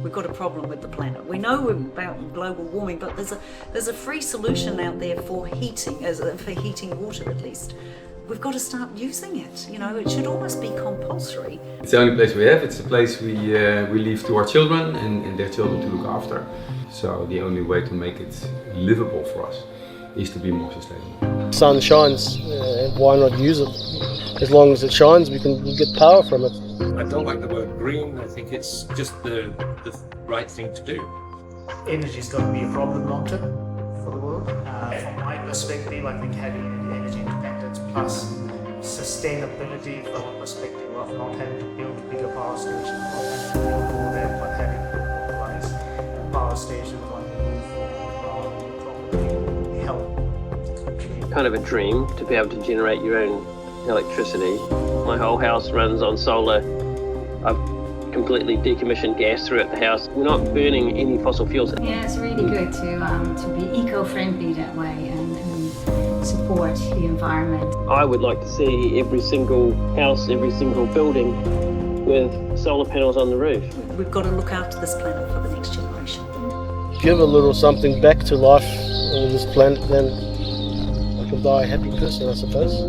we've got a problem with the planet. We know about global warming, but there's a free solution out there for heating, for heating water at least. We've got to start using it. It should almost be compulsory. It's the only place we have. It's the place we leave to our children and their children to look after. So the only way to make it livable for us is to be more sustainable. Sun shines, why not use it? As long as it shines, we can get power from it. I don't like the word green. I think it's just the right thing to do. Energy is going to be a problem long term for the world. From my perspective, I think having energy independence plus sustainability from a perspective of not having to build bigger power stations, not having to build more than but having power stations on the roof probably help. Kind of a dream to be able to generate your own electricity. My whole house runs on solar. I've completely decommissioned gas throughout the house. We're not burning any fossil fuels. Yeah, it's really good to be eco-friendly that way and support the environment. I would like to see every single house, every single building with solar panels on the roof. We've got to look after this planet for the next generation. Give a little something back to life on this planet, then I can die a happy person, I suppose.